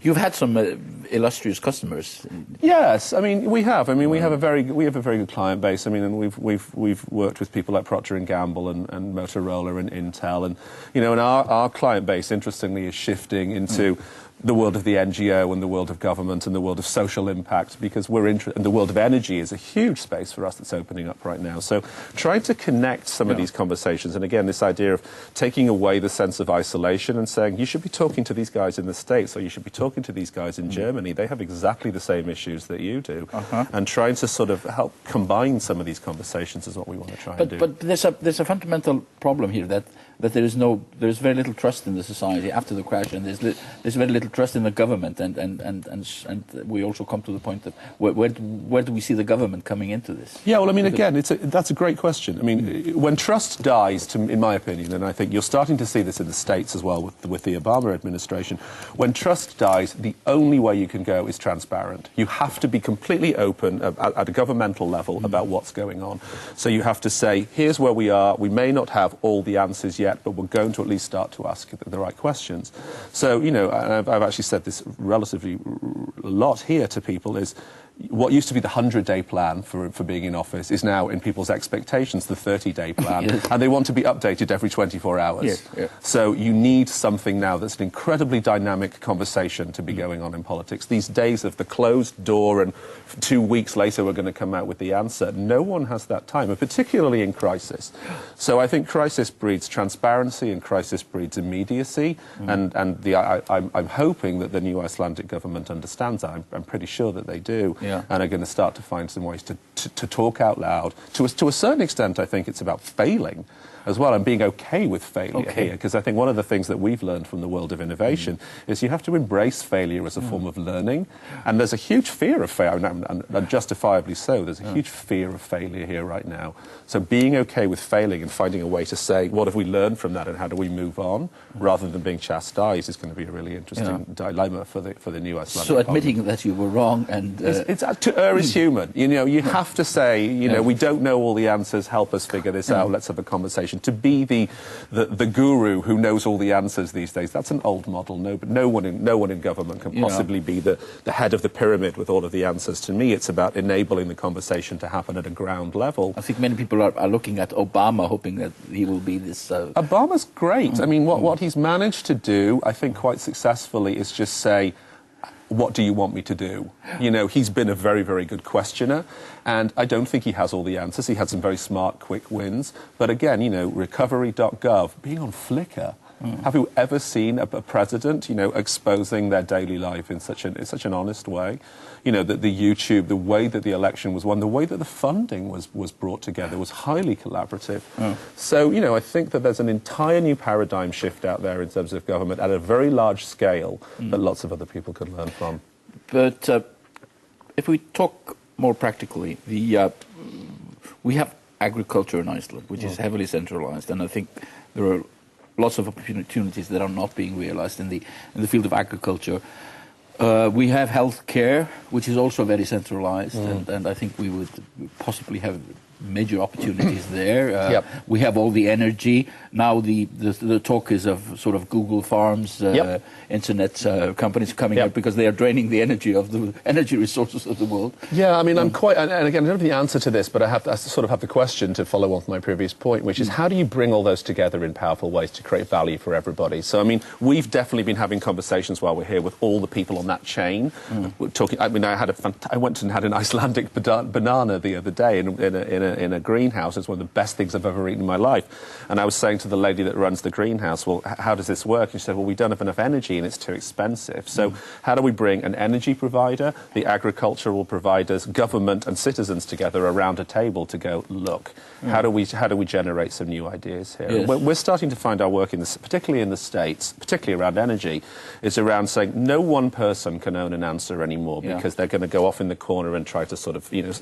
You've had some illustrious customers. Yes, I mean we have. I mean we have a very good client base. I mean, and we've worked with people like Procter and Gamble and Motorola and Intel, and you know, and our client base, interestingly, is shifting into the world of the NGO and the world of government and the world of social impact, because we're interested, and the world of energy is a huge space for us that's opening up right now. So trying to connect some of these conversations, and again, this idea of taking away the sense of isolation and saying, you should be talking to these guys in the States, or you should be talking to these guys in Germany. They have exactly the same issues that you do. And trying to sort of help combine some of these conversations is what we want to try and do. But there's a fundamental problem here, that there's very little trust in the society after the crash, and there's very little trust in the government, and we also come to the point that where do we see the government coming into this? Yeah, well, I mean, again, that's a great question. I mean, when trust dies, in my opinion, and I think you're starting to see this in the States as well with the Obama administration, when trust dies, the only way you can go is transparent. You have to be completely open at a governmental level about what's going on. So you have to say, here's where we are. We may not have all the answers yet, but we're going to at least start to ask the right questions. So, you know, I've actually said this relatively a lot here to people, is what used to be the 100-day plan for being in office is now in people's expectations the 30-day plan, and they want to be updated every 24 hours. So you need something now that's an incredibly dynamic conversation to be going on in politics. These days of the closed door and 2 weeks later we're going to come out with the answer, no one has that time, and particularly in crisis. So I think crisis breeds transparency and crisis breeds immediacy, and I'm hoping that the new Icelandic government understands that. I'm pretty sure that they do. And are going to start to find some ways to talk out loud. To a certain extent, I think it's about failing as well, and being okay with failure here, because I think one of the things that we've learned from the world of innovation is you have to embrace failure as a form of learning, and there's a huge fear of failure, and justifiably so. There's a huge fear of failure here right now. So being okay with failing and finding a way to say, what have we learned from that and how do we move on, rather than being chastised, is going to be a really interesting dilemma for the new Icelandic So admitting that you were wrong, and it's to err is human. You know, you have to say, you know, we don't know all the answers, help us figure this out, let's have a conversation. To be the guru who knows all the answers these days, that's an old model. No one in government can possibly be the head of the pyramid with all of the answers. To me, it's about enabling the conversation to happen at a ground level. I think many people are looking at Obama, hoping that he will be this... Obama's great. I mean, what he's managed to do, I think quite successfully, is just say, what do you want me to do? You know, he's been a very, very good questioner, and I don't think he has all the answers. He had some very smart, quick wins. But again, you know, recovery.gov, being on Flickr, have you ever seen a president, you know, exposing their daily life in such an honest way? You know, that the YouTube, the way that the election was won, the way that the funding was brought together was highly collaborative. So, you know, I think that there's an entire new paradigm shift out there in terms of government at a very large scale that lots of other people could learn from. But if we talk more practically, we have agriculture in Iceland, which is heavily centralized, and I think there are lots of opportunities that are not being realized in the field of agriculture. We have healthcare, which is also very centralized, and I think we would possibly have major opportunities there. We have all the energy. Now the talk is of sort of Google farms, internet companies coming out because they are draining the energy of the energy resources of the world. Yeah, I mean, I'm quite, and again, I don't have the answer to this, but I sort of have the question to follow on from my previous point, which is how do you bring all those together in powerful ways to create value for everybody? So, I mean, we've definitely been having conversations while we're here with all the people on that chain. We're talking. I mean, I went and had an Icelandic banana the other day in a greenhouse. It's one of the best things I've ever eaten in my life. And I was saying to the lady that runs the greenhouse, well, how does this work? And she said, well, we don't have enough energy and it's too expensive. So how do we bring an energy provider, the agricultural providers, government and citizens together around a table to go, look, how do we generate some new ideas here? We're starting to find our work, particularly in the States, particularly around energy, is around saying no one person can own an answer anymore because they're going to go off in the corner and try to sort of, you know,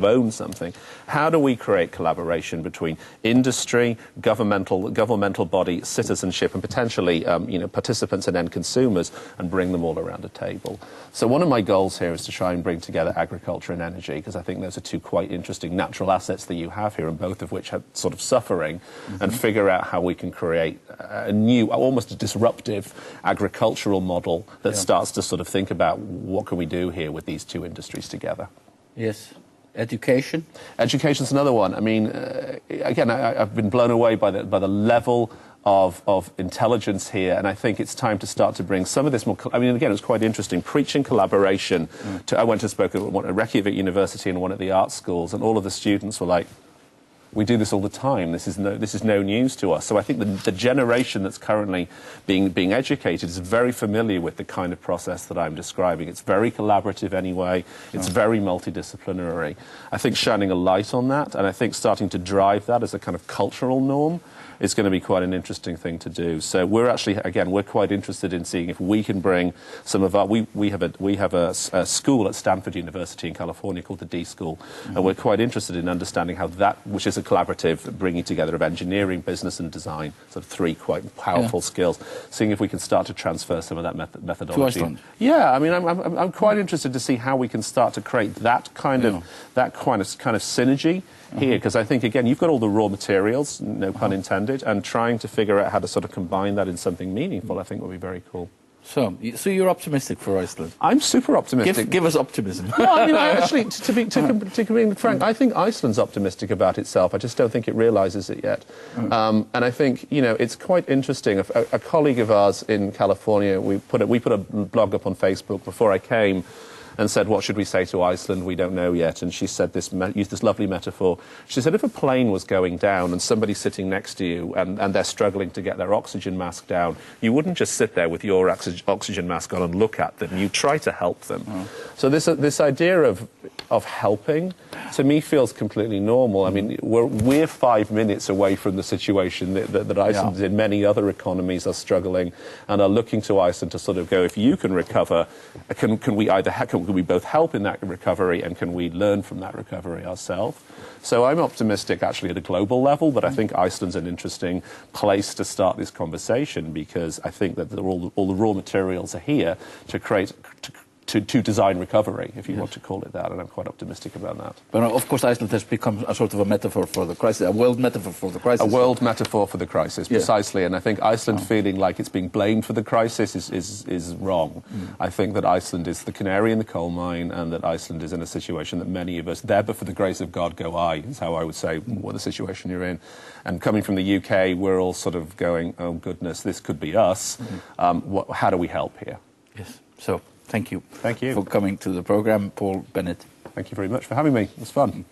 own something. How how do we create collaboration between industry, governmental body, citizenship, and potentially participants and end consumers, and bring them all around a table. So one of my goals here is to try and bring together agriculture and energy, because I think those are two quite interesting natural assets that you have here, and both of which are sort of suffering, and figure out how we can create a new, almost a disruptive agricultural model that starts to sort of think about what can we do here with these two industries together. Yes. Education? Education's another one. I mean, again, I've been blown away by the level of intelligence here, and I think it's time to start to bring some of this more... I mean, again, it was quite interesting, preaching collaboration. I went and spoke at Reykjavik University and one at the art schools, and all of the students were like, we do this all the time. This is no news to us. So I think the generation that's currently being educated is very familiar with the kind of process that I'm describing. It's very collaborative anyway. It's very multidisciplinary. I think shining a light on that, and I think starting to drive that as a kind of cultural norm, is going to be quite an interesting thing to do. So we're actually, again, we're quite interested in seeing if we can bring some of our... We have a school at Stanford University in California called the D School, and we're quite interested in understanding how that, which is a collaborative bringing together of engineering, business and design, sort of three quite powerful skills, seeing if we can start to transfer some of that methodology. To Iceland? Yeah, I mean, I'm quite interested to see how we can start to create that kind of synergy here, because I think, again, you've got all the raw materials, no pun intended, and trying to figure out how to sort of combine that in something meaningful, I think would be very cool. So you're optimistic for Iceland? I'm super optimistic. Give us optimism. No, I mean, actually, to be frank, I think Iceland's optimistic about itself. I just don't think it realises it yet. And I think, it's quite interesting. A colleague of ours in California, we put a blog up on Facebook before I came, and said, what should we say to Iceland? We don't know yet. And she said used this lovely metaphor. She said, if a plane was going down and somebody's sitting next to you and they're struggling to get their oxygen mask down, you wouldn't just sit there with your oxygen mask on and look at them. You try to help them. So this idea of helping, to me, feels completely normal. I mean, we're 5 minutes away from the situation that Iceland is in. Many other economies are struggling and are looking to Iceland to sort of go, if you can recover, can we both help in that recovery, and can we learn from that recovery ourselves? So I'm optimistic, actually, at a global level, but I think Iceland's an interesting place to start this conversation, because I think that all the raw materials are here to create... To design recovery, if you want to call it that, and I'm quite optimistic about that. But of course, Iceland has become a sort of a metaphor for the crisis, a world metaphor for the crisis. A world metaphor for the crisis, precisely. And I think Iceland feeling like it's being blamed for the crisis is wrong. I think that Iceland is the canary in the coal mine, and that Iceland is in a situation that many of us, there but for the grace of God go I, is how I would say what the situation you're in. And coming from the UK, we're all sort of going, oh goodness, this could be us. How do we help here? Yes. So, thank you. Thank you for coming to the program, Paul Bennett. Thank you very much for having me. It was fun.